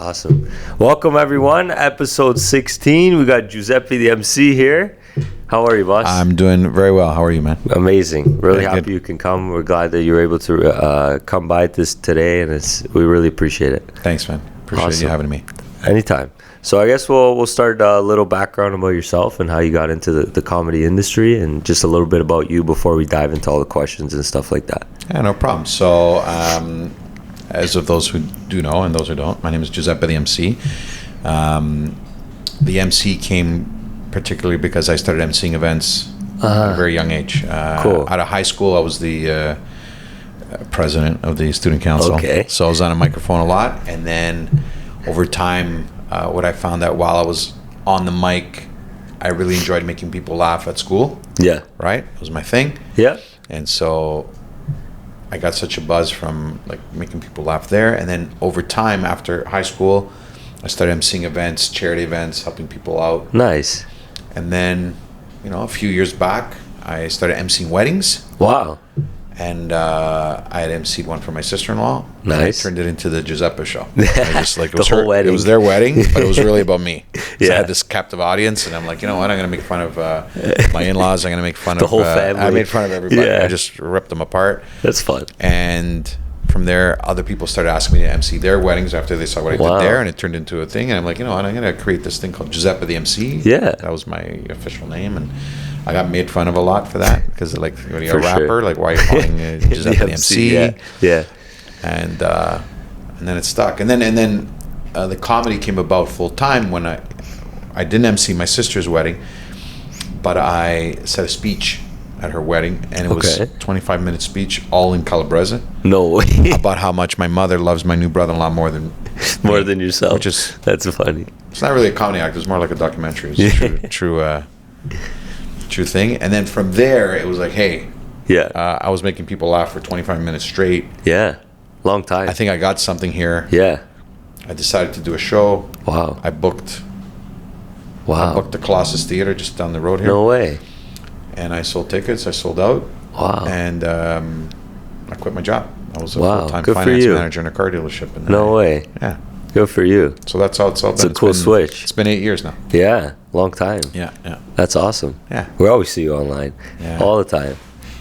Awesome. Welcome, everyone. Episode 16. We got Giuseppe, the MC, here. How are you, boss? I'm doing very well. How are you, man? Amazing. Really Yeah, happy good. you can come. We're glad that you're able to come by this today, and we really appreciate it. Thanks, man. Appreciate Awesome. you having me. Anytime. So I guess we'll start a little background about yourself and how you got into the comedy industry, and just a little bit about you before we dive into all the questions and stuff like that. Yeah, no problem. So, as of those who do know and those who don't, my name is Giuseppe, the MC. The MC came particularly because I started emceeing events at a very young age. Cool. Out of high school, I was the president of the student council. Okay. So I was on a microphone a lot, and then over time, what I found out while I was on the mic, I really enjoyed making people laugh at school. Yeah. Right? It was my thing. Yeah. And so I got such a buzz from like making people laugh there. And then over time, after high school, I started emceeing events, charity events, helping people out. Nice. And then, a few years back, I started emceeing weddings. Wow. And I had emceed one for my sister-in-law. Nice. And I turned it into the Giuseppe show. I just, like, it The was whole wedding. It was their wedding, but it was really about me. So Yeah. I had this captive audience, and I'm like, you know what? I'm going to make fun of my in-laws. I'm going to make fun The of whole family. I made fun of everybody. Yeah. I just ripped them apart. That's fun. And from there, other people started asking me to MC their weddings after they saw what I Wow. did there, and it turned into a thing. And I'm like, you know what? I'm going to create this thing called Giuseppe the MC. Yeah. That was my official name, and I got made fun of a lot for that because, like, when you're a For rapper, sure. like, why are you calling Giuseppe the MC? Yeah. Yeah. And then it stuck. And then the comedy came about full time when I didn't MC my sister's wedding, but I said a speech at her wedding, and it was Okay. a 25-minute speech, all in Calabrese, No way. about how much my mother loves my new brother-in-law more than More me, than yourself. which is, That's funny. it's not really a comedy act. It was more like a documentary. It's a true thing. And then from there, it was like, hey, Yeah. I was making people laugh for 25 minutes straight. Yeah. Long time. I think I got something here. Yeah. I decided to do a show. Wow. I booked Wow. the Colossus Theater just down the road here. No way. And I sold tickets. I sold out. Wow. And I quit my job. I was a Wow, full-time good for finance you. manager in a car dealership. And No way. Yeah. Good for you. So that's how it's all been. It's a cool switch. It's been 8 years now. Yeah. Long time. Yeah, yeah, That's awesome. yeah. We always see you online. Yeah. All the time.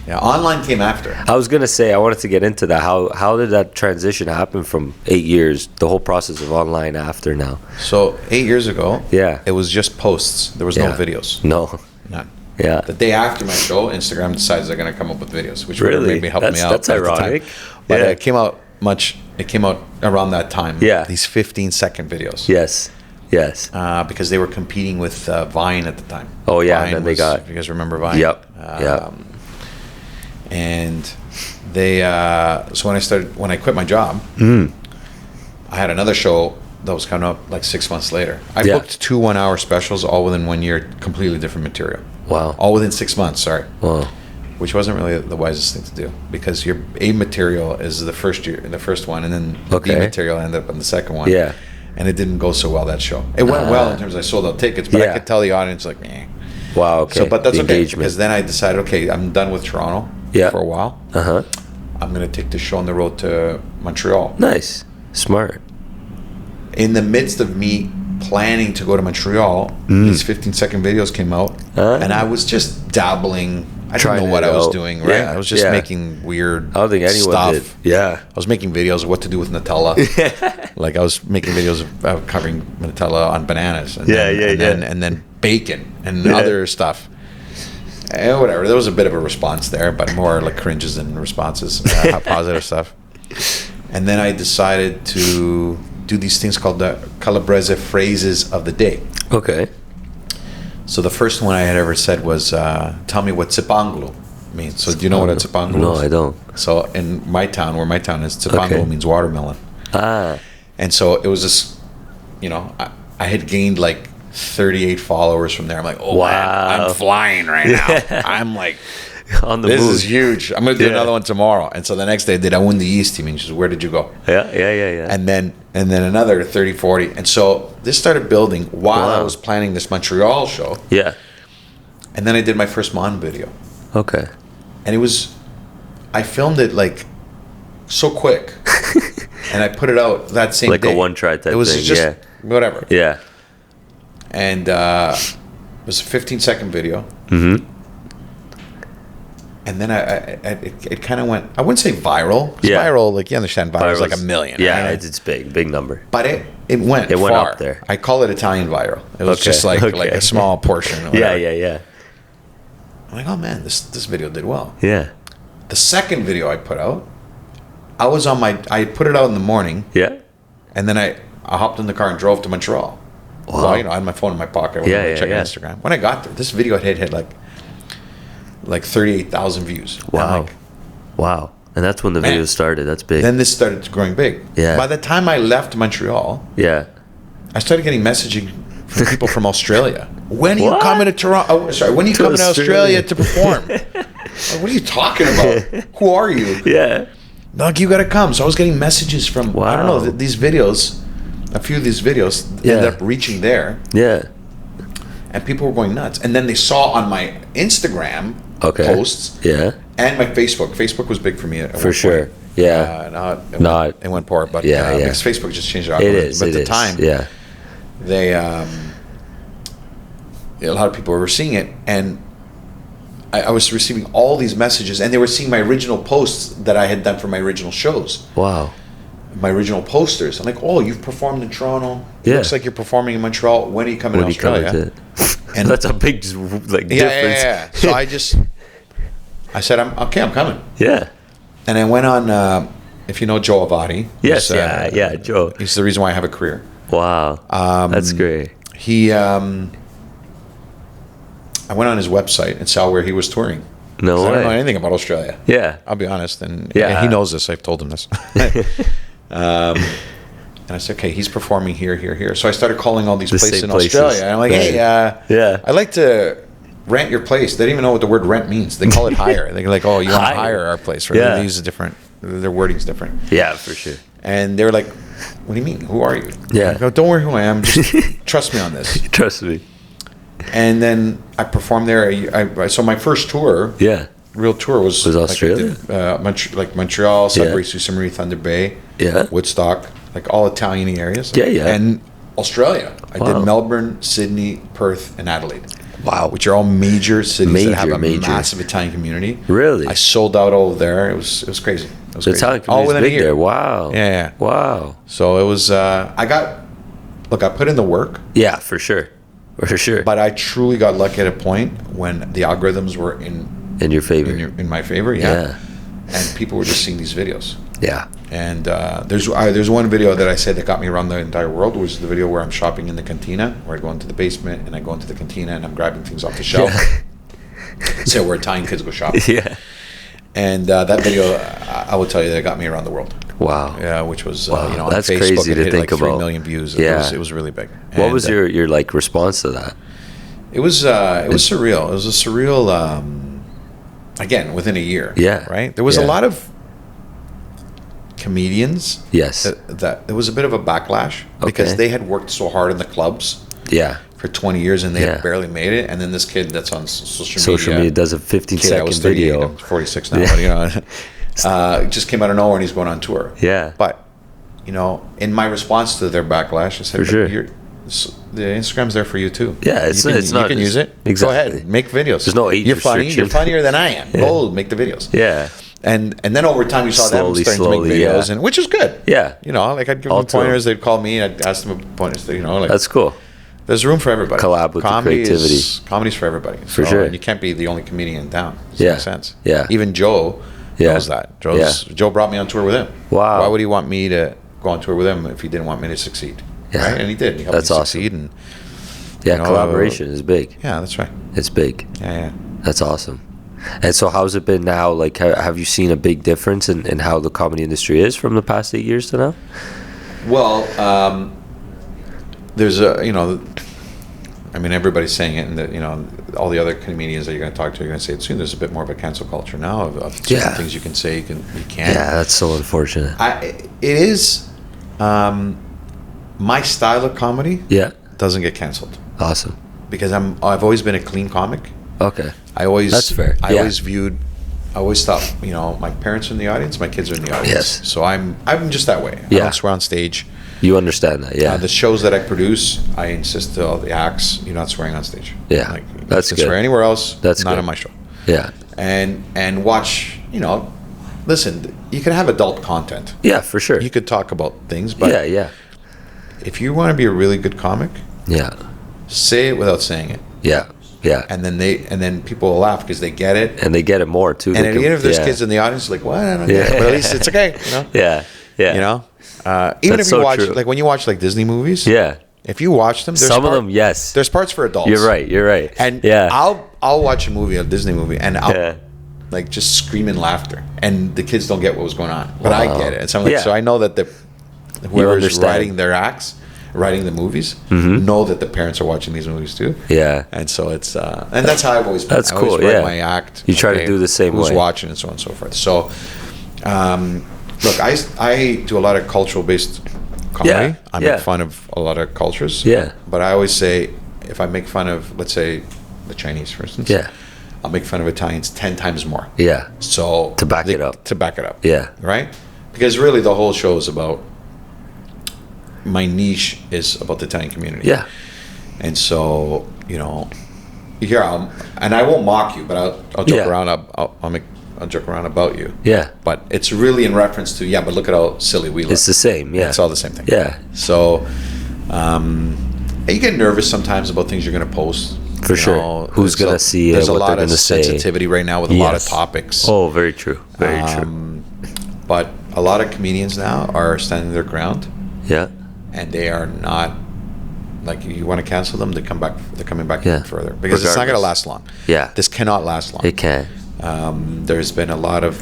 Yeah, online came after. I was going to say, I wanted to get into that. How did that transition happen from 8 years, the whole process of online after now? So 8 years ago, Yeah. it was just posts. There was no Yeah. videos. No. None. Yeah. The day after my show, Instagram decides they're going to come up with videos, which would have Really? maybe helped me out. That's at the time. ironic. But Yeah. it came out around that time. Yeah. These 15-second videos. Yes. Yes. Because they were competing with Vine at the time. Oh, yeah, Vine and then they got- if you guys remember Vine. Yep. Yep. And they, so when I quit my job, Mm. I had another show that was coming up like 6 months later. I Yeah. booked 2 1-hour specials all within 1 year, completely different material. Wow. All within 6 months, sorry. Wow. Which wasn't really the wisest thing to do because your A material is the first one, and then the B Okay. material ended up on the second one. Yeah. And it didn't go so well, that show. It went well in terms of I sold out tickets, but Yeah. I could tell the audience like, meh. Wow. Okay. So, but that's The okay engagement. because then I decided, okay, I'm done with Toronto Yeah. for a while. Uh-huh. I'm going to take this show on the road to Montreal. Nice. Smart. In the midst of me planning to go to Montreal, these 15-second videos came out, and I was just dabbling. I Trying didn't know what it I was out. doing, right? Yeah, I was just yeah. making weird I don't think anyone stuff. did. Yeah. I was making videos of what to do with Nutella. Like I was making videos of covering Nutella on bananas. And Yeah, then, yeah. And then bacon and Yeah. other stuff. And whatever. There was a bit of a response there, but more like cringes than responses, positive stuff. And then I decided to do these things called the Calabrese phrases of the day. Okay. So the first one I had ever said was, tell me what Tsipanglo means. So do you know what a Tsipanglo No, is? I don't. So in my town, where my town is, Tsipanglo Okay. means watermelon. Ah. And so it was this, I had gained like 38 followers from there. I'm like, oh, Wow. man, I'm flying right now. I'm like, On the this move. is huge. I'm going to do Yeah. another one tomorrow. And so the next day I did, I won the East team. And she says, where did you go? Yeah. And then another 30, 40. And so this started building while I Wow. was planning this Montreal show. Yeah. And then I did my first Mon video. Okay. And I filmed it like so quick. and I put it out that same Like day. a one-try type It was thing, just yeah. whatever. Yeah. And it was a 15-second video. Mm-hmm. And then it kind of went, I wouldn't say viral. 'Cause Yeah. Viral, like, you understand, viral is like Viral's- a million. Yeah, right? it's big number. But it went It went far. up there. I call it Italian viral. It was Okay, just like okay. a small portion. Or Yeah, whatever. yeah. I'm like, oh man, this video did well. Yeah. The second video I put out, I put it out in the morning, Yeah. and then I hopped in the car and drove to Montreal. Wow. Well, I had my phone in my pocket. I was Yeah, checking yeah. Instagram. When I got there, this video had like 38,000 views. And I'm Wow. like, Wow. And that's when the Man. video started. That's big. then this started growing big. Yeah. By the time I left Montreal, yeah. I started getting messaging from people from Australia. When are you What? coming to Toronto? Oh, sorry, when are you To coming to Australia. Australia to perform? Like, what are you talking about? Who are you? Yeah. Like, you got to come. So I was getting messages from, I don't know, Wow. these videos, a few of these videos Yeah. ended up reaching there, Yeah. and people were going nuts. And then they saw on my Instagram Okay. posts Yeah. and my Facebook. Facebook was big for me at For one sure. point. Yeah. Now Not- it went poor, but Yeah, yeah. because Facebook just changed their It algorithm. is. But It at is. the time, Yeah. they a lot of people were seeing it, and I was receiving all these messages, and they were seeing my original posts that I had done for my original shows, Wow. my original posters. I'm like, oh, you've performed in Toronto. It Yeah. looks like you're performing in Montreal. When are you coming When to you come Australia? into it. And- That's a big like difference. Yeah. So I said, I'm coming. Yeah. And I went on, if you know Joe Avati. Yes. who's, Yeah. Joe. He's the reason why I have a career. Wow. That's great. He, I went on his website and saw where he was touring. No 'Cause I don't know way. anything about Australia. Yeah. I'll be honest, and Yeah. he knows this. I've told him this. And I said, okay, he's performing here. So I started calling all these The places same in places. Australia. And I'm like, hey, Yeah. I'd like to rent your place. They don't even know what the word rent means. They call it hire. They're like, oh, you want to Hire. hire our place, right? Yeah. They use a different, their wording's different. Yeah, for sure. And they were like, what do you mean? Who are you? Yeah. I go, don't worry who I am. Just trust me on this. Trust me. And then I performed there. So my first tour, Yeah. real tour was Australia? like Montreal, Sudbury, Yeah. Sault Ste. Marie, Thunder Bay, Yeah. Woodstock, like all Italian areas. Yeah, yeah. And Australia. I Wow. did Melbourne, Sydney, Perth, and Adelaide. Wow. Which are all major cities that have a Major. massive Italian community. Really? I sold out all there. It was crazy. It was The crazy. Italian all community's within a big year. there. Wow. Yeah. Wow. So it was. I put in the work. Yeah, for sure. For sure. But I truly got lucky at a point when the algorithms were in your favor. in my favor, Yeah. and people were just seeing these videos. Yeah. And there's one video that I said that got me around the entire world, was the video where I'm shopping in the cantina, where I go into the basement and I go into the cantina and I'm grabbing things off the shelf. So where Italian kids go shopping. Yeah. And that video, I will tell you, that got me around the world. Wow. Yeah, which was Wow, on that's Facebook, crazy it to hit think like 3 about. million views. Yeah. It was really big. What And, was your like response to that? It was surreal. It was a surreal. Again, within a year. Yeah. Right. There was a Yeah. lot of comedians. Yes. That there was a bit of a backlash because Okay. they had worked so hard in the clubs Yeah. for 20 years and they Yeah. had barely made it. And then this kid that's on Social media does a 15-second I was 38, video. I'm 46 now. But, you know, just came out of nowhere and he's going on tour. Yeah. But, you know, in my response to their backlash, I said, For sure. the Instagram's there for you too. Yeah, it's you can, it's not you can use it. Exactly. Go ahead, make videos. There's no age You're funny. restriction. You're funnier than I am. Yeah. Go make the videos. Yeah. And then over time you saw Slowly, them starting to make videos, yeah. and which is good. Yeah. You know, like I'd give All them to 'em. pointers, they'd call me, and I'd ask them pointers. You know, like That's cool. there's room for everybody. Collab with the creativity. Comedy's for everybody. For sure. And you can't be the only comedian in town. Does Yeah. that make sense? Yeah. Even Joe Yeah. knows that. Joe brought me on tour with him. Wow. Why would he want me to go on tour with him if he didn't want me to succeed? Yeah. Right? And he did. He helped That's me awesome. succeed. And Yeah, you know, collaboration is big. yeah, that's right. It's big. Yeah. That's awesome. And so how's it been now? Like, have you seen a big difference in how the comedy industry is from the past 8 years to now? Well, there's I mean, everybody's saying it, and that, you know, all the other comedians that you're going to talk to are going to say it soon. There's a bit more of a cancel culture now of certain Yeah. things you can say, you can't. Yeah, that's so unfortunate. It is my style of comedy Yeah. doesn't get canceled Awesome. because I've always been a clean comic. Okay. I always That's fair. I Yeah. always viewed always thought, my parents are in the audience, my kids are in the audience. Yes. So I'm just that way. I don't swear on stage. You understand that, yeah. The shows that I produce, I insist to all the acts, you're not swearing on stage. Yeah, that's you good. Swear anywhere else, that's not good. on my show. Yeah. And watch, listen, you can have adult content. Yeah, for sure. You could talk about things, but yeah. if you want to be a really good comic, say it without saying it. Yeah. And then people will laugh because they get it. And they get it more too. And even if there's kids in the audience, like, what? I don't get it. But at least it's okay, Yeah. Even That's if you so watch, true. like when you watch like Disney movies. Yeah. If you watch them, Some of them, yes. There's parts for adults. You're right. And I'll watch a Disney movie, and I'll like just scream in laughter, and the kids don't get what was going on, but I get it. And so I'm like, so I know that whoever's writing their acts, writing the movies, know that the parents are watching these movies too. Yeah. And so it's and that's how I've always been. That's I always cool. write Yeah. my act. You try to do the same who's way. watching and so on and so forth. So, look, I do a lot of cultural based comedy. Yeah. I make fun of a lot of cultures. Yeah. But I always say, if I make fun of, let's say, the Chinese, for instance, I'll make fun of Italians 10 times more. Yeah. So To back it up. Yeah. Right? Because really the whole show is about, my niche is about the Italian community. Yeah. And so, here and I won't mock you, but I'll joke around. I'll joke around about you. Yeah. But it's really in reference to, but look at how silly we look. It's the same. Yeah. It's all the same thing. Yeah. So, you get nervous sometimes about things you're going to post. For sure. Who's going to see it? There's a what lot they're of going to say. sensitivity right now with a lot of topics. Oh, very true. Very true. But a lot of comedians now are standing their ground. Yeah. And they are not, like, you want to cancel them, they're coming back even further. Because it's not going to last long. Yeah. This cannot last long. It can. There's been a lot of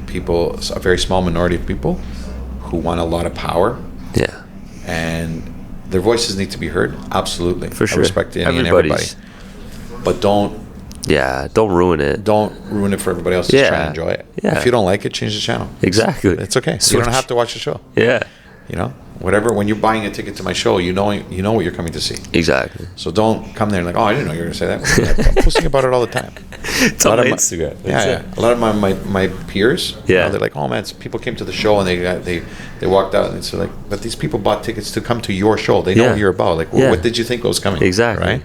people, a very small minority of people who want a lot of power. Yeah. And their voices need to be heard. Absolutely. For sure. I respect any and everybody. But don't ruin it. Don't ruin it for everybody else to try and enjoy it. Yeah. If you don't like it, change the channel. Exactly. It's okay. So you don't have to watch the show. Yeah. Whatever. When you're buying a ticket to my show, you know what you're coming to see. Exactly. So don't come there and like, oh, I didn't know you were going to say that. I'm posting about it all the time. It's on my Instagram. A lot of my peers, they're like, oh man, people came to the show and they walked out and it's like, but these people bought tickets to come to your show. They know what you're about. Like, what did you think was coming? Exactly.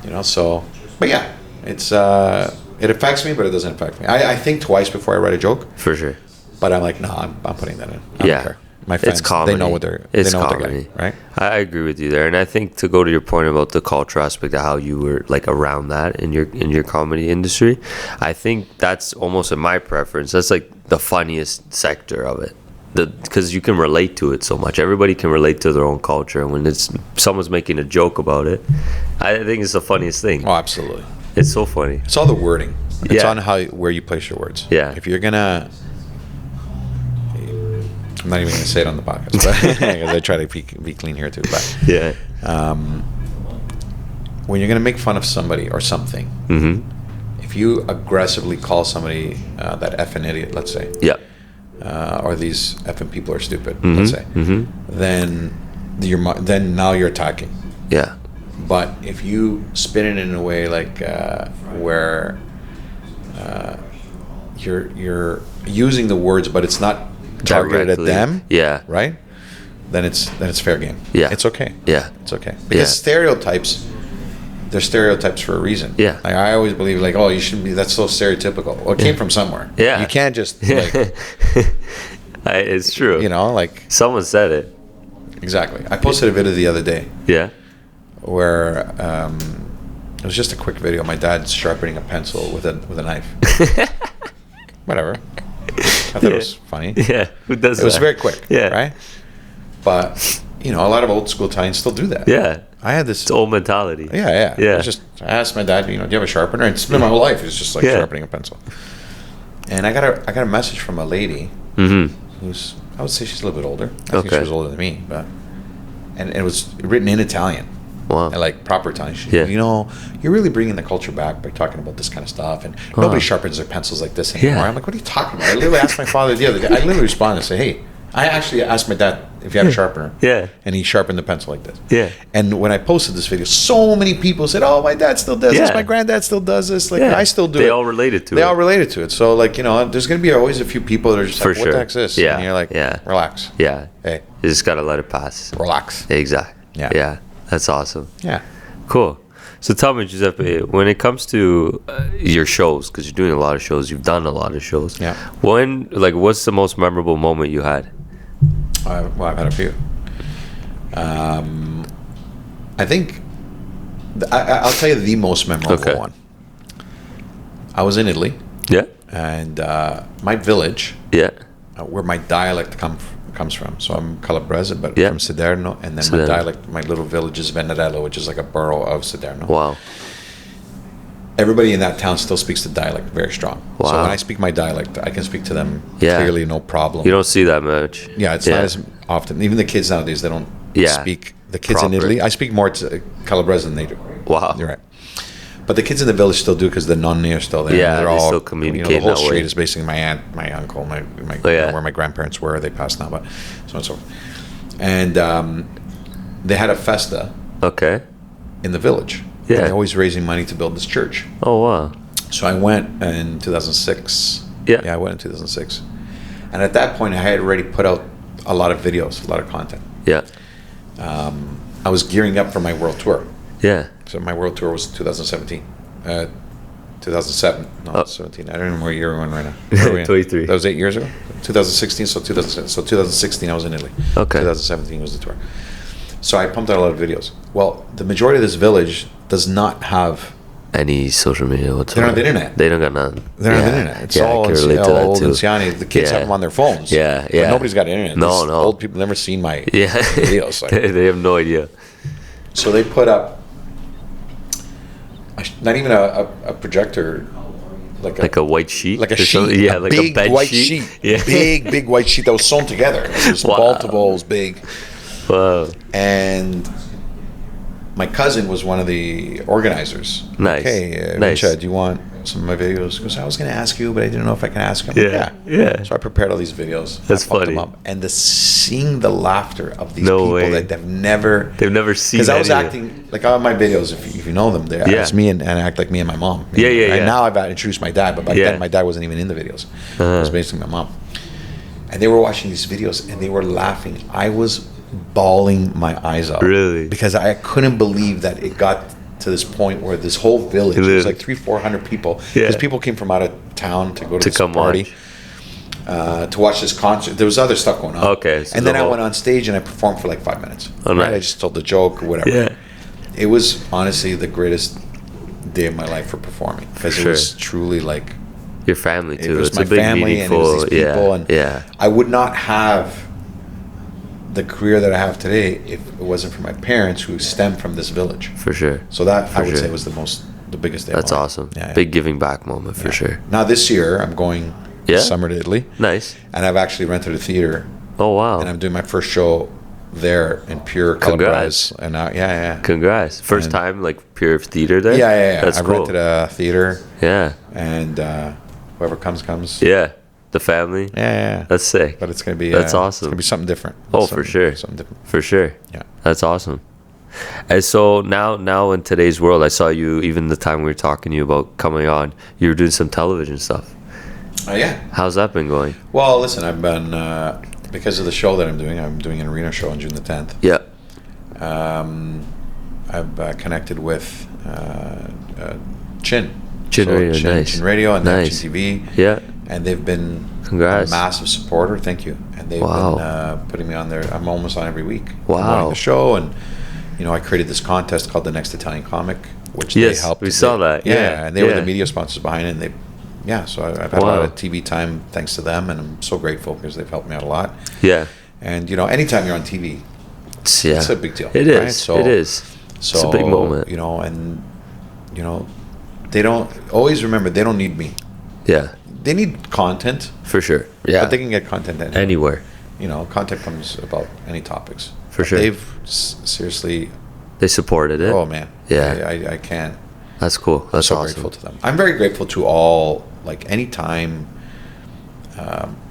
Right. So, but yeah, it's it affects me, but it doesn't affect me. I think twice before I write a joke. For sure. But I'm like, no, I'm putting that in. I don't care. My fans, they know what they're getting, right? I agree with you there, and I think to go to your point about the cultural aspect of how you were like around that in your comedy industry, I think that's almost in my preference. That's like the funniest sector of it, because you can relate to it so much. Everybody can relate to their own culture, and when someone's making a joke about it, I think it's the funniest thing. Oh, absolutely! It's so funny. It's all the wording. It's on where you place your words. Yeah. If you're gonna. I'm not even going to say it on the podcast, because I try to be clean here too. But when you're going to make fun of somebody or something, if you aggressively call somebody that effing idiot, let's say, or these effing people are stupid, let's say, then now you're attacking. Yeah. But if you spin it in a way like where you're using the words, but it's not targeted at them, right? Then it's fair game. Yeah, it's okay. Yeah, it's okay, because stereotypes, they're stereotypes for a reason. Yeah, like I always believe, like, oh, you shouldn't be. That's so stereotypical. Well, it came from somewhere. Yeah, you can't just like. It's true. Like someone said it. Exactly. I posted a video the other day. Yeah. Where it was just a quick video. My dad's sharpening a pencil with a knife. Whatever. I thought it was funny. Yeah, who does that? It was very quick. Yeah. Right? But, a lot of old school Italians still do that. Yeah. I had this... It's old mentality. Yeah. I asked my dad, do you have a sharpener? And it's been my whole life. It's just like sharpening a pencil. And I got a message from a lady who's... I would say she's a little bit older. I think she was older than me. And it was written in Italian. Wow. And like proper Italian. She said, you're really bringing the culture back by talking about this kind of stuff. And nobody sharpens their pencils like this anymore. I'm like, what are you talking about? I literally asked my father the other day. I literally responded and said, hey, I actually asked my dad if you had a sharpener. Yeah. And he sharpened the pencil like this. Yeah. And when I posted this video, so many people said, "Oh, my dad still does this. Yeah. My granddad still does this. Like Yeah. I still do They it." all related to They it. all related to it. So like, you know, there's going to be always a few people that are just For like, "What sure. the heck's this?" Yeah. And you're like, Yeah. "Relax. Yeah. Hey, You just gotta let it pass. relax." Exactly. Yeah. Yeah. That's awesome. Yeah. Cool. So tell me, Giuseppe, when it comes to your shows, because you're doing a lot of shows, you've done a lot of shows. Yeah. What's the most memorable moment you had? Well, I've had a few. I think I'll tell you the most memorable one. I was in Italy, Yeah. and my village, Yeah. where my dialect comes from. So I'm Calabrese, but Yeah. from Siderno, and then my Siderno. dialect, my little village is Venerello, which is like a borough of Siderno. Wow. Everybody in that town still speaks the dialect very strong. So Wow. when I speak my dialect, I can speak to them Yeah. clearly, no problem. You don't see that much. Yeah, it's not as often. Even the kids nowadays, they don't Yeah. speak. The kids in Proper. Italy, I speak more to Calabrese than they do. Wow. You're right. But the kids in the village still do because the nonni are still there. Yeah, They're they all, still communicate the whole that way. street is basically my aunt, my uncle, my yeah. where my grandparents were. They passed now, but so and so forth. And they had a festa Okay. in the village. Yeah. And they're always raising money to build this church. Oh wow. So I went in 2006. Yeah. Yeah, I went in 2006. And at that point, I had already put out a lot of videos, a lot of content. Yeah. I was gearing up for my world tour. Yeah. So my world tour was 2017. 2007. No, Oh. 17. I don't remember what year we're in right now. Where are we in? 23. That was 8 years ago? 2016, so 2016 I was in Italy. Okay. 2017 was the tour. So I pumped out a lot of videos. Well, the majority of this village does not have... Any social media They don't whatsoever. have the internet. They don't got none. They don't have the internet. It's I all can relate to that old too. anciani. The kids have them on their phones. Yeah, But yeah. nobody's got internet. No, These no. old people never seen my Yeah. videos. Like. They have no idea. So they put up not even a projector, Like a white sheet. like a or sheet, something? Yeah, like big a bed white sheet. sheet, Yeah. big white sheet that was sewn together. It was Wow. multiple, it was big, Wow. and my cousin was one of the organizers. Nice. Hey, Nice. Richard, do you want some of my videos? Because I was going to ask you, but I didn't know if I can ask him. Yeah, yeah. So I prepared all these videos. That's I pumped funny. them up. And seeing the laughter of these No people way. that they've never seen. because I was any of it. acting like all my videos. If you know them, they're Yeah. it's me and I act like me and my mom. Yeah, yeah, And yeah. now I've introduced my dad, but back Yeah. then my dad wasn't even in the videos. It Uh-huh. was basically my mom. And they were watching these videos and they were laughing. I was bawling my eyes out. Really? Because I couldn't believe that it got to this point where this whole village, it was like 300-400 people. Yeah. Because people came from out of town to go to this come party. To watch this concert. There was other stuff going on. Okay, so and then the I whole- went on stage and I performed for like 5 minutes. Oh, Right? nice. I just told the joke or whatever. Yeah. It was honestly the greatest day of my life for performing. Because Sure. it was truly like, Your family too. it was It's my a big family and it meaningful. was these people. Yeah. And Yeah. I would not have the career that I have today if it wasn't for my parents who stem from this village. For sure. So that For I would sure. say was the biggest day That's of my life. awesome. Yeah, yeah. Big giving back moment for Yeah. sure. Now this year I'm going Yeah? this summer to Italy. Nice. And I've actually rented a theater Oh wow. and I'm doing my first show there in pure Congrats. Calabrese. And yeah. Congrats. First And- time like pure theater there? Yeah. That's I cool. rented a theater Yeah. and whoever comes. Yeah. The family. Yeah. That's sick. But it's gonna be That's It's awesome. gonna be something different. Oh, for sure. Something different. For sure. Yeah. That's awesome. And so now in today's world, I saw you, even the time we were talking to you about coming on, you were doing some television stuff. Oh yeah. How's that been going? Well, listen, I've been because of the show that I'm doing an arena show on June the 10th. Yeah. I've connected with Chin. Chin Radio, nice. Chin Radio and Nice. Chin TV. Yeah. And they've been Congrats. a massive supporter. Thank you. And they've Wow. been putting me on there. I'm almost on every week. Wow. promoting the show, and I created this contest called the Next Italian Comic, which Yes, they helped. we saw that. Yeah. and they were Yeah. the media sponsors behind it. And so I've had a lot Wow. of TV time thanks to them, and I'm so grateful because they've helped me out a lot. Yeah. And anytime you're on TV, Yeah. it's a big deal. It right? is. So, It is. So, It's a big moment. they don't always remember they don't need me. Yeah. They need content, For sure. Yeah. but they can get content Anywhere. Content comes about any topics. For But sure. They've seriously. They supported it. Oh man. Yeah. I can't. That's cool. That's so awesome. grateful to them. I'm very grateful to all. Like any time,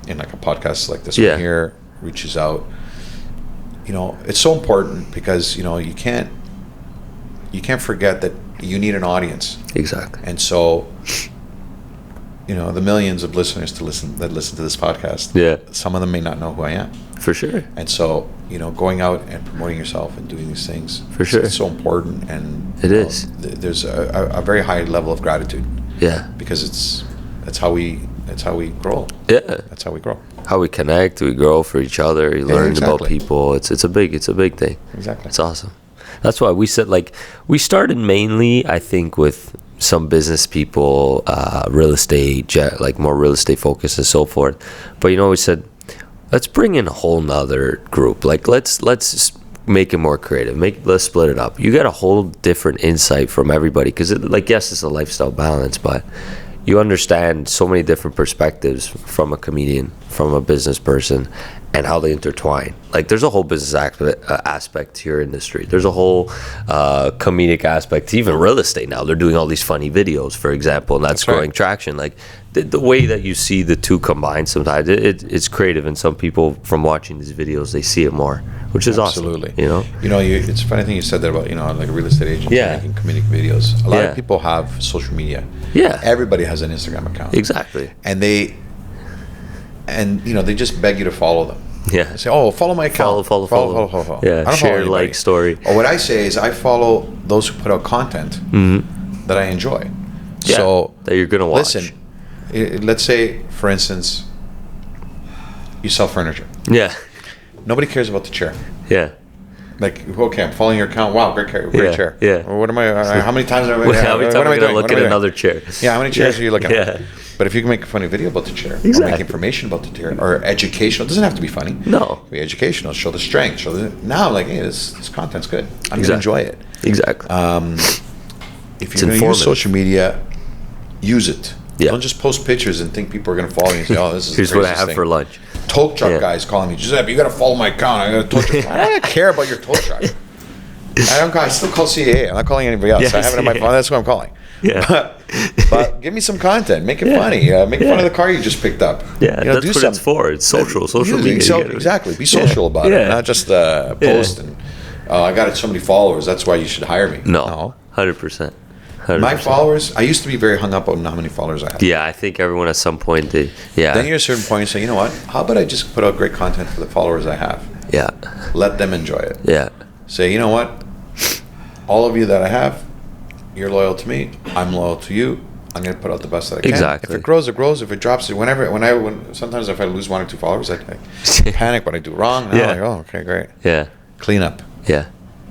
in like a podcast like this Yeah. one here reaches out, it's so important because you can't forget that you need an audience. Exactly. And so, the millions of listeners that listen to this podcast. Yeah. Some of them may not know who I am. For sure. And so, going out and promoting yourself and doing these things. For sure. It's so important, and it is. There's a very high level of gratitude. Yeah. Because that's how we grow. Yeah. That's how we grow. How we connect, we grow for each other. You learn about people. It's a big thing. Exactly. It's awesome. That's why we said, we started mainly, I think, with some business people, real estate, more real estate focused and so forth. But we said, let's bring in a whole nother group. Let's make it more creative. Let's split it up. You get a whole different insight from everybody because, yes, it's a lifestyle balance, but you understand so many different perspectives from a comedian, from a business person, and how they intertwine. There's a whole business aspect to your industry. There's a whole comedic aspect to even real estate now. They're doing all these funny videos, for example, and that's growing traction. The way that you see the two combined sometimes, it's creative, and some people from watching these videos, they see it more, which is absolutely awesome. It's a funny thing you said that about like a real estate agent making comedic videos. A lot of people have social media. Yeah, everybody has an Instagram account. Exactly, and they just beg you to follow them. Yeah, they say, "Oh, follow my account. Follow. Yeah, I don't share, follow story. Or what I say is, I follow those who put out content that I enjoy. Yeah, so that you're gonna watch. Listen, let's say, for instance, you sell furniture. Yeah. Nobody cares about the chair. Yeah. Okay, I'm following your account. Wow, great chair. Yeah. What am I? How many times am I? How many times am I going to look at another chair? Yeah. How many chairs are you looking at? Yeah. But if you can make a funny video about the chair, exactly. or make information about the chair, or educational, it doesn't have to be funny. No. It can be educational. Show the strength. Now, hey, this content's good. I'm going to enjoy it. Exactly. If you're going to use social media, use it. Yeah. Don't just post pictures and think people are going to follow you and say, "Oh, this is here's the what I have for lunch." Tow truck guys calling me, Giuseppe, you got to follow my account. I got a tow truck. I don't care about your tow truck. I still call CAA. I'm not calling anybody else. I have it on my phone. That's what I'm calling. Yeah. But give me some content. Make it funny. Make fun of the car you just picked up. Yeah, that's what it's for. It's social media. Exactly. Be social about it. Not just post and, I got so many followers. That's why you should hire me. No. 100%. My followers, I used to be very hung up on how many followers I have. Yeah, I think everyone at some point, Then you're at a certain point, you say, you know what? How about I just put out great content for the followers I have? Yeah. Let them enjoy it. Yeah. Say, you know what? All of you that I have, you're loyal to me. I'm loyal to you. I'm going to put out the best that I can. Exactly. If it grows, it grows. If it drops, sometimes if I lose 1 or 2 followers, I panic what I do wrong. And I'm like, oh, okay, great. Yeah. Clean up. Yeah.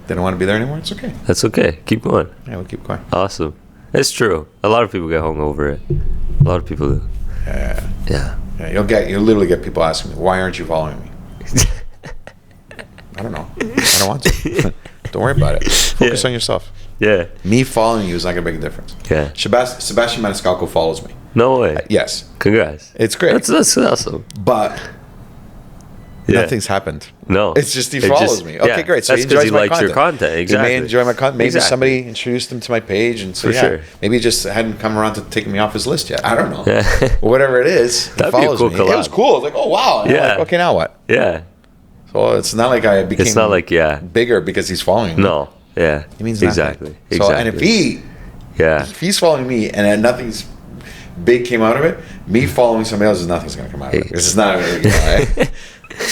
They don't want to be there anymore. It's okay. That's okay. Keep going. Yeah, we'll keep going. Awesome. It's true. A lot of people get hung over it. A lot of people do. Yeah. You'll literally get people asking me, why aren't you following me? I don't know. I don't want to. Don't worry about it. Focus on yourself. Yeah. Me following you is not going to make a difference. Yeah. Sebastian Maniscalco follows me. No way. Yes. Congrats. It's great. That's awesome. But nothing's happened. No. It's just he follows me. Okay, great. So that's because he likes your content. Exactly. He may enjoy my content. Maybe somebody introduced him to my page and said, sure. Maybe he just hadn't come around to taking me off his list yet. I don't know. Yeah. Whatever it is, he follows me. Collab. It was cool. I was like, oh, wow. And I'm like, okay, now what? Yeah. So it's not like I became bigger because he's following me. No. Yeah. It means nothing. Exactly. So, and if he's following me and then nothing's big came out of it, me following somebody else, nothing's going to come out of it. It's not going to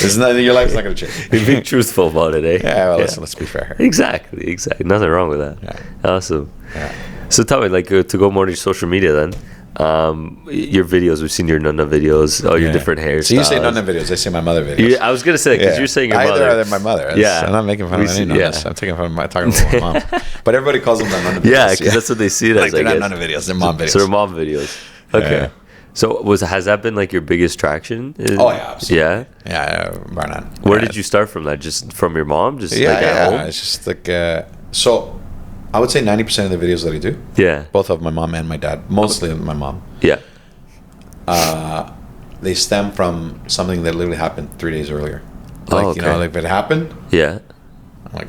There's nothing. Your life's not going to change. You're being truthful about it, eh? Yeah. Well, listen. Let's be fair. Exactly. Nothing wrong with that. Yeah. Awesome. Yeah. So tell me, to go more to social media then. Your videos. We've seen your Nunna videos. All your different hairstyles. So you say Nunna videos. I say my mother videos. I was gonna say because you're saying your mother. Either my mother. I'm not making fun of any Nunnas. I'm taking fun of talking about my mom. But everybody calls them the Nunna videos. Yeah, because that's what they see it as. They're not Nunna videos. They're mom videos. So they're mom videos. Okay. Yeah. So has that been your biggest traction? Oh yeah, absolutely. Yeah. Yeah, bar none. Where did you start from that? Just from your mom? Just at home? It's just so. I would say 90% of the videos that I do. Yeah. Both of my mom and my dad. Mostly my mom. Yeah. They stem from something that literally happened 3 days earlier. If it happened. Yeah. I'm like,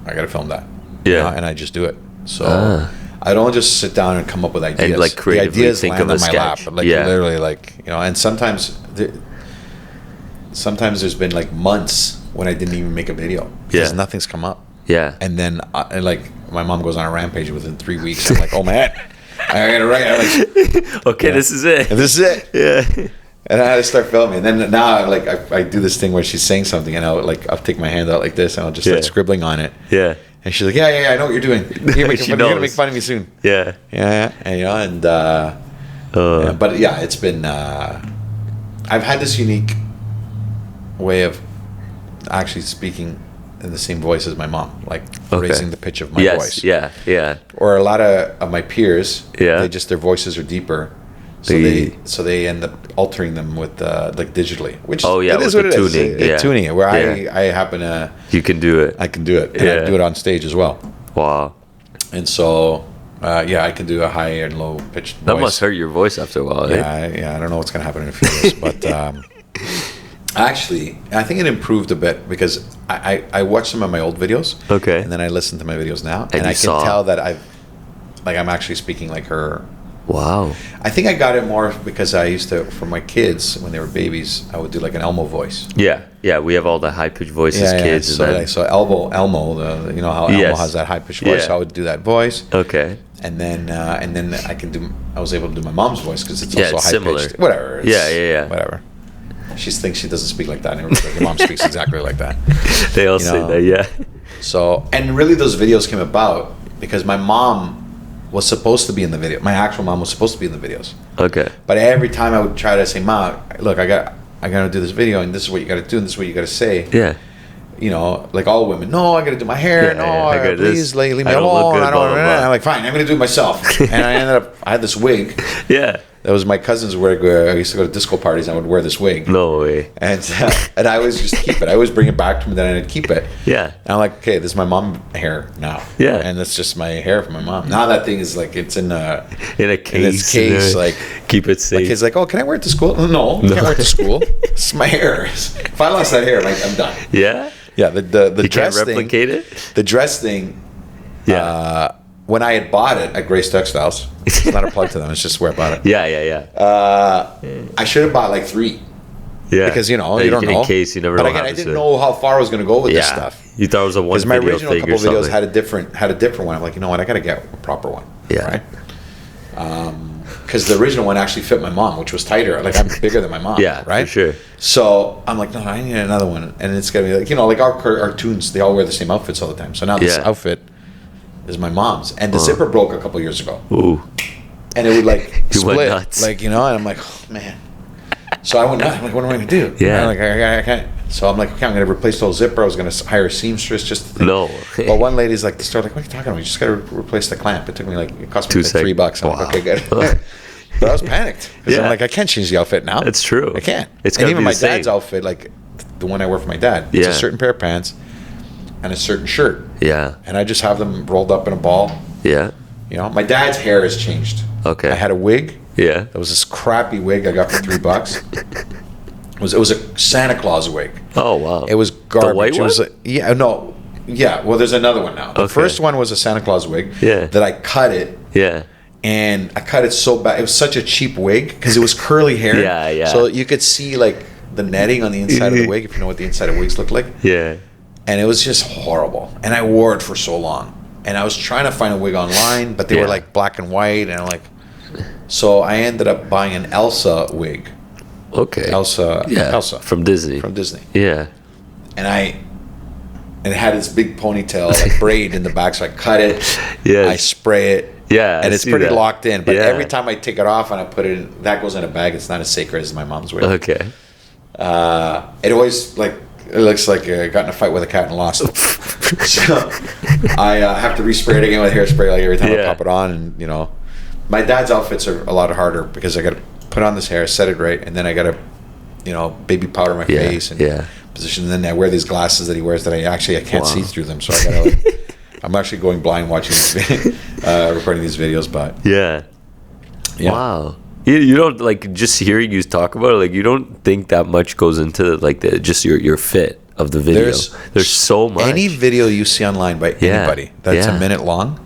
I gotta film that. Yeah. And I just do it. So. I don't just sit down and come up with ideas. And creatively the ideas think land of a on my sketch. lap. Literally and sometimes there's been months when I didn't even make a video because Yeah. nothing's come up. Yeah. And then like my mom goes on a rampage within 3 weeks. I'm like, oh man, I gotta write. I'm like, Okay, yeah. this is it. And this is it. Yeah. And I had to start filming. And then now, like, I do this thing where she's saying something, and I'll take my hand out like this, and I'll just start scribbling on it. Yeah. And she's like, yeah, I know what you're doing. You're gonna make fun of me soon. Yeah. Yeah. And yeah, but yeah, it's been. I've had this unique way of actually speaking in the same voice as my mom, like raising the pitch of my voice. Yeah. Yeah. Or a lot of my peers, Yeah. their voices are deeper. So they end up altering them with like digitally, which it is with what the it is. tuning, Tuning it where Yeah. I happen to You can do it. I can do it, and I do it on stage as well. Wow. And so I can do a high and low pitched voice. That must hurt your voice after a while. Yeah, I don't know what's gonna happen in a few years, but actually, I think it improved a bit because I watched some of my old videos, Okay. and then I listened to my videos now, and you I can saw. tell that I'm actually speaking like her. Wow. I think I got it more because I used to, for my kids when they were babies, I would do like an Elmo voice. Yeah. Yeah. We have all the high pitched voices, kids. So, and then, so Elmo, you know how Elmo Yes. has that high pitched voice. Yeah. So I would do that voice, okay. and then I was able to do my mom's voice because it's Yeah, also it's high similar. pitched. Whatever. Yeah. Whatever. She thinks she doesn't speak like that, and everybody's like, your mom speaks exactly like that. They all You say know? that. Yeah. So, and really those videos came about because my mom was supposed to be in the video. My actual mom was supposed to be in the videos. Okay. But every time I would try to say, "Mom, look, I gotta do this video, and this is what you gotta do, and this is what you gotta say." Yeah. You know, like all women, no, I gotta do my hair. Yeah, I gotta Please this. leave me I don't look alone. good, I blah, don't. blah, blah. I'm like, fine, I'm gonna do it myself. And I had this wig. Yeah. That was my cousin's wig. I used to go to disco parties. And I would wear this wig. No way. And I always just keep it. I always bring it back to me, then I'd keep it. Yeah. And I'm like, okay, this is my mom hair now. Yeah. And that's just my hair from my mom. Now that thing is like, it's in a case. Like, keep it safe. my kid's like, oh, can I wear it to school? No, you can't wear it to school. It's my hair. If I lost that hair, I'm done. Yeah. Yeah. The You dress can't replicate it. The dress thing. Yeah. When I had bought it at Grace Textiles, it's not a plug to them. It's just where I bought it. Yeah. I should have bought like 3. Yeah. Because, you know, Like, you don't know. in case you never but know. again, what I didn't happens know how far I was going to go with to- this Yeah. stuff. You thought it was a one Because my video original thing couple or something. videos had a different one. I'm like, you know what? I got to get a proper one. Yeah. Right? Because the original one actually fit my mom, which was tighter. Like, I'm bigger than my mom. Yeah, right? for sure. So I'm like, no, I need another one. And it's going to be like, you know, like our cartoons, they all wear the same outfits all the time. So now this outfit is my mom's. And the zipper broke a couple years ago. Ooh. And it would like You went split. nuts. Like, you know, and I'm like, oh, man. So I went nuts. I'm like, what am I going to do? Yeah. I'm like, I can't. So I'm like, okay, I'm going to replace the whole zipper. I was going to hire a seamstress just to No. Well, one lady's like, the store, like, what are you talking about? You just got to replace the clamp. It took me it cost me like $3. I'm like, okay, good. But I was panicked because I'm like, I can't change the outfit now. That's true. I can't. It's and gotta even be my the same. dad's outfit, like the one I wear for my dad, it's a certain pair of pants and a certain shirt. Yeah. And I just have them rolled up in a ball. Yeah. You know, my dad's hair has changed. Okay. I had a wig. Yeah. It was this crappy wig I got for $3. It was a Santa Claus wig. Oh wow. It was garbage. The white It was one? well, there's another one now. The Okay. first one was a Santa Claus wig. Yeah. That I cut it. Yeah. And I cut it so bad. It was such a cheap wig because it was curly hair. Yeah. So you could see like the netting on the inside of the wig, if you know what the inside of wigs look like. Yeah. And it was just horrible. And I wore it for so long. And I was trying to find a wig online, but they were like black and white. And I'm like, so I ended up buying an Elsa wig. Okay. Elsa. From Disney. From Disney. Yeah. And it had this big ponytail, like braid in the back. So I cut it. Yes. I spray it. Yeah. And it's pretty locked in. But Yeah. every time I take it off and I put it in, that goes in a bag. It's not as sacred as my mom's wig. Okay. It always it looks like I got in a fight with a cat and lost. So I have to respray it again with hairspray like every time I pop it on. And you know, my dad's outfits are a lot harder because I got to put on this hair, set it right, and then I got to, you know, baby powder my face and position. And then I wear these glasses that he wears that I can't see through them. So I got to. I'm actually going blind watching recording these videos, but yeah. Wow. You don't like just hearing you talk about it. Like you don't think that much goes into like just your fit of the video. There's so much. Any video you see online by anybody that's a minute long,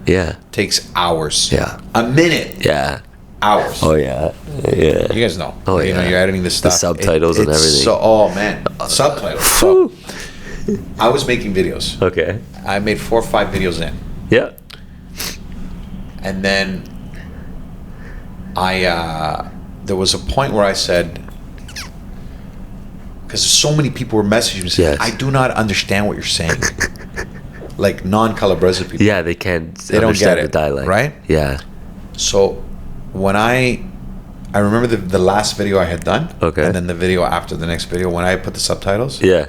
takes hours. Yeah, a minute. Yeah, hours. Oh yeah, yeah. You guys know. Oh you know, you're editing this the stuff. subtitles and everything. So, oh man, subtitles. So, I was making videos. Okay. I made 4 or 5 videos in. Yeah. And then there was a point where I said, because so many people were messaging me saying, I do not understand what you're saying. Like non-Calabrese people. Yeah, they can't They don't get understand the it, dialect. right? Yeah. So when I remember the last video I had done, Okay. and then the video after the next video, when I put the subtitles, Yeah.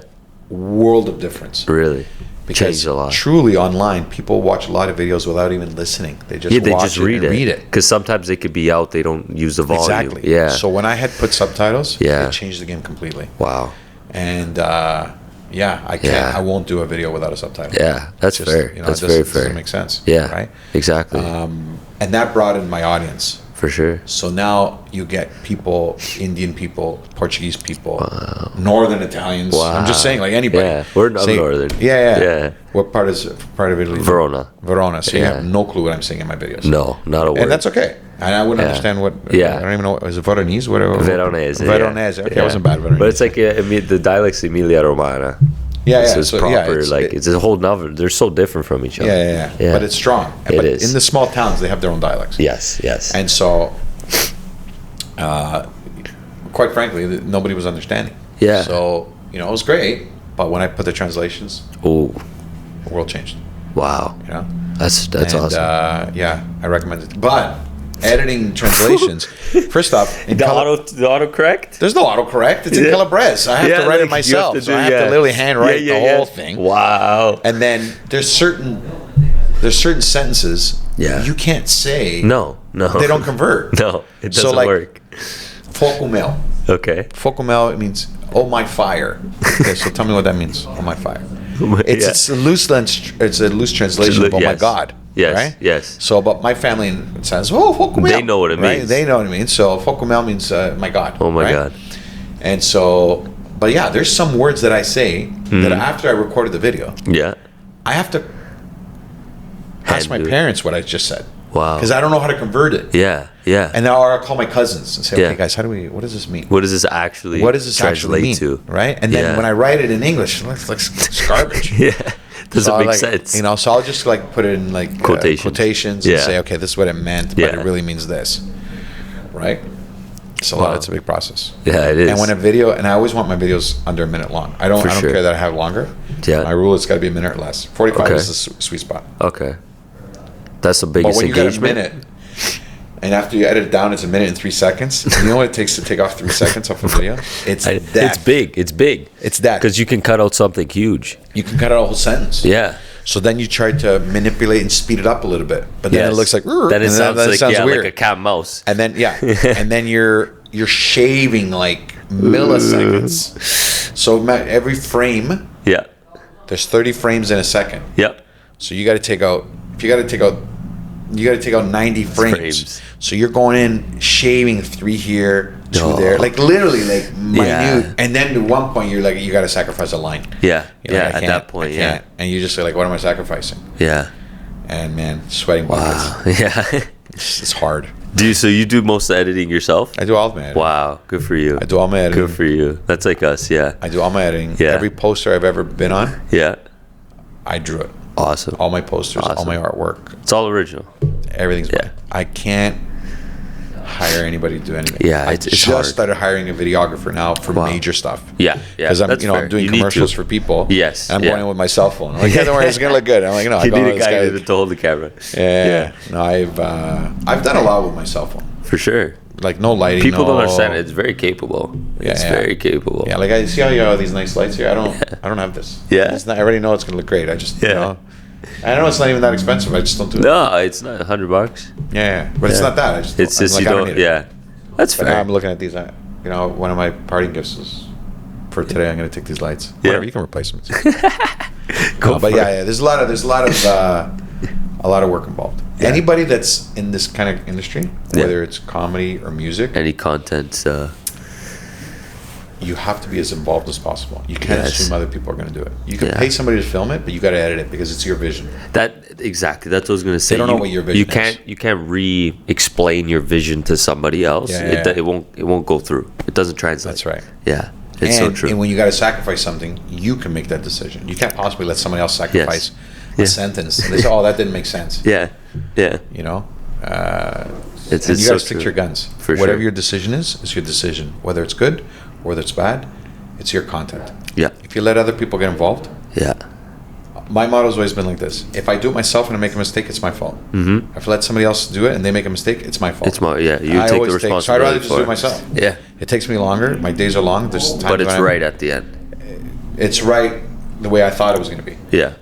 world of difference. Really. Because Changed a lot. truly online, people watch a lot of videos without even listening. They just They watch just it read and it. read it. Because sometimes they could be out. They don't use the volume. Exactly. Yeah. So when I had put subtitles, Yeah. it changed the game completely. Wow. And I can't. Yeah. I won't do a video without a subtitle. Yeah, that's Just, fair. you know, That's it very doesn't fair. make sense. Yeah. Right. Exactly. And that broadened my audience. For sure. So now you get people, Indian people, Portuguese people, Northern Italians. Wow. I'm just saying, like anybody. Yeah, we're not northern. Yeah. What part of Italy? Verona. Verona. So you Yeah. have no clue what I'm saying in my videos. No, not a word. And that's okay. And I wouldn't Yeah. understand what. Yeah. I don't even know. Is it Veronese? Whatever. Veronese. Veronese. Yeah. Okay, Yeah. I wasn't bad Veronese. But it's like the dialect's Emilia Romana. yeah. So it's proper. It's it's a whole nother. They're so different from each other. Yeah. But it's strong. It but is. in the small towns, they have their own dialects. Yes. And so, quite frankly, nobody was understanding. Yeah. So, it was great. But when I put the translations, Oh, the world changed. wow. You know? That's awesome. I recommend it. But editing translations, first off, The autocorrect? there's no autocorrect. It's in Yeah. Calabrese. I have to write it myself. So I have to literally handwrite the whole thing. Wow. And then there's certain sentences you can't say. No. They don't convert. No, it doesn't work. Focumel. Okay. Focumel, it means, oh my fire. Okay, so tell me what that means. Oh my fire. It's a loose translation of oh my God. Yes. Right? Yes. So, but my family says, oh, Focumel. They know what it means. They know what it means. So, Focumel means my God. Oh my right? God. And so, but yeah, there's some words that I say that after I recorded the video, Yeah. I have to ask my do it. parents what I just said. Wow. Because I don't know how to convert it. Yeah. Yeah. And now I'll call my cousins and say, Yeah. okay, guys, what does this mean? What does this actually Translate mean? To? Right? And then when I write it in English, it's garbage. Yeah. Doesn't make like, sense. So I'll just like put it in like quotations and say, okay, this is what it meant, but it really means this. Right? So it's a big process. Yeah, it is. And when a video, and I always want my videos under a minute long. I don't care that I have longer. Yeah. My rule is got to be a minute or less. 45 is the sweet spot. Okay. That's the biggest But when engagement. you get a minute, and after you edit it down, it's a minute and 3 seconds. You know what it takes to take off 3 seconds off a video? It's big. It's big. It's that. Because you can cut out something huge. You can cut out a whole sentence. Yeah. So then you try to manipulate and speed it up a little bit, but then it looks like then it sounds weird. like a cat and mouse. And then and then you're shaving like milliseconds. So every frame, there's 30 frames in a second. Yep. So you got to take out 90 frames. So you're going in shaving 3 here, 2 there, like literally like minute. Yeah. And then at one point you're like, you got to sacrifice a line. Yeah. You're like, at that point, And you just say like, what am I sacrificing? Yeah. And man, sweating buckets. Wow. Yeah. It's hard. So you do most of the editing yourself? I do all of my editing. Wow. Good for you. I do all my editing. Good for you. That's like us. Yeah. I do all my editing. Yeah. Every poster I've ever been on, Yeah. I drew it. Awesome. All my posters, all my artwork, It's all original. everything's mine. I can't hire anybody to do anything. Yeah, I it's just hard. started hiring a videographer now for major stuff. Yeah. Yeah. Because I'm that's fair. doing You need commercials to. for people. Yes, And I'm yeah. going in with my cell phone. I'm like, yeah, don't worry, it's gonna look good. I'm like, no, You need a this guy to hold the camera. Yeah. No, I've done a lot with my cell phone. For sure. Like no lighting. People don't no- understand it. It's very capable. It's very capable. Yeah, like I see how you have these nice lights here. I don't have this. Yeah. It's not, I already know it's gonna look great. I just Yeah. I know it's not even that expensive. I just don't do it. No, it's not $100. Yeah, but it's not that. It's just like, you I don't. need it. Yeah. That's But fair. now I'm looking at these. One of my parting gifts is for today. I'm gonna take these lights. Yeah. Whatever, you can replace them. Go But for yeah, it. there's a lot of work involved. Yeah. Anybody that's in this kind of industry, Yeah. whether it's comedy or music, Any content. you have to be as involved as possible. You can't Yes. assume other people are going to do it. You can Yeah. pay somebody to film it, but you got to edit it because it's your vision. Exactly. That's what I was gonna say. They don't know what your vision is. You can't re-explain your vision to somebody else. Yeah. It won't go through. It doesn't translate. That's right. Yeah. It's so true. And when you got to sacrifice something, you can make that decision. You can't possibly let somebody else sacrifice a sentence. And they say, "Oh, that didn't make sense." Yeah. You know, It's and you got to so stick to true. your guns. For Whatever sure. your decision is your decision. Whether it's good, or whether it's bad, it's your content. Yeah. If you let other people get involved, Yeah. my motto's always been like this: if I do it myself and I make a mistake, it's my fault. Mm-hmm. If I let somebody else do it and they make a mistake, it's my fault. It's more. Yeah. You I take the always responsibility. so I'd rather just for do it myself. Yeah. It takes me longer. My days are long. There's times But it's when right at the end. It's right the way I thought it was going to be. Yeah.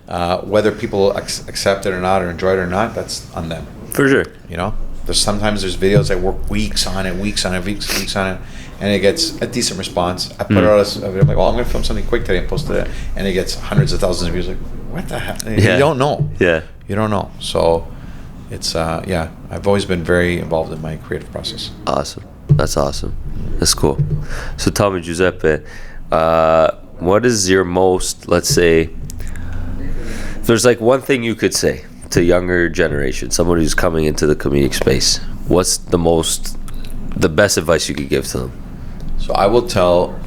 Whether people accept it or not, or enjoy it or not, that's on them. For sure. You know, there's videos I work weeks on it, weeks on it, and it gets a decent response. I put it out as I'm like, well, I'm going to film something quick today and post it, and it gets hundreds of thousands of views. Like, what the hell? Yeah. You don't know. Yeah. You don't know. So it's I've always been very involved in my creative process. Awesome. That's awesome. That's cool. So tell me, Giuseppe, what is your most, let's say, if there's like one thing you could say to younger generation, someone who's coming into the comedic space, what's the best advice you could give to them? So I will tell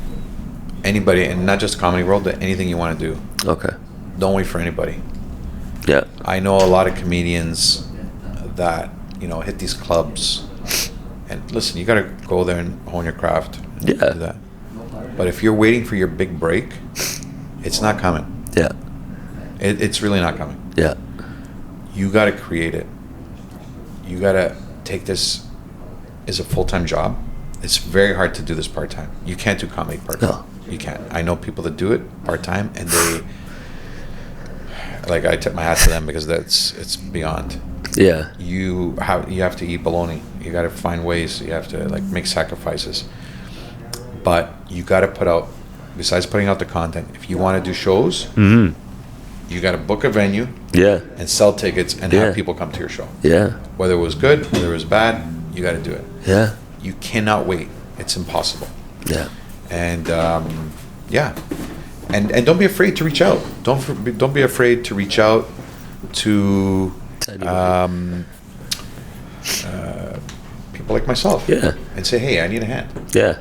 anybody, and not just the comedy world, but anything you want to do, Okay. don't wait for anybody. Yeah. I know a lot of comedians that, hit these clubs, and listen, you got to go there and hone your craft. And Yeah. do that. But if you're waiting for your big break, it's not coming. Yeah. It's really not coming. Yeah. You got to create it. You got to take this as a full-time job. It's very hard to do this part-time. You can't do comedy part-time. No. You can't. I know people that do it part-time, and they, like, I tip my hat to them because it's beyond. Yeah. You have to eat bologna. You got to find ways. You have to make sacrifices. But you got to put out, besides putting out the content, if you want to do shows, you got to book a venue Yeah. and sell tickets and Yeah. have people come to your show. Yeah. Whether it was good, whether it was bad, you got to do it. Yeah. You cannot wait. It's impossible. Yeah. And and don't be afraid to reach out. Don't be afraid to reach out to people like myself. Yeah. And say, hey, I need a hand. Yeah.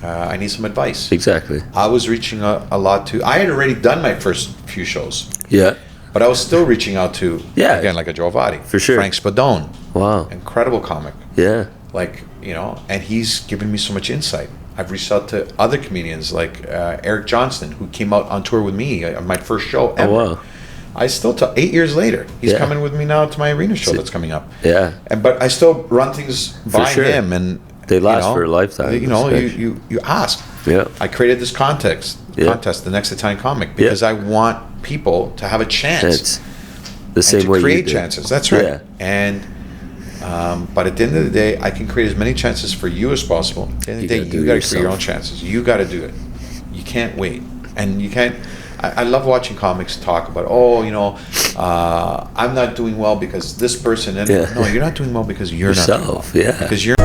I need some advice. Exactly. I was reaching out a lot to. I had already done my first few shows, Yeah. but I was still reaching out to. Yeah. Again, like a Joe Vadi, For sure. Frank Spadone, Wow. incredible comic. Yeah. And he's given me so much insight. I've reached out to other comedians like Eric Johnston, who came out on tour with me on my first show ever. Oh, wow. I still, 8 years later, he's Yeah. coming with me now to my arena show that's coming up. Yeah. But I still run things by sure. him, and They last for a lifetime. You ask. Yeah. I created this contest, the next Italian comic, because I want people to have a chance. It's the and same to way create you did. chances. That's right. Yeah. And but at the end of the day, I can create as many chances for you as possible. At the end of the day, you got to create your own chances. You got to do it. You can't wait, and you can't. I love watching comics talk about, I'm not doing well because this person. And Yeah. no, you're not doing well because you're Yourself, not doing well. yeah. Because you're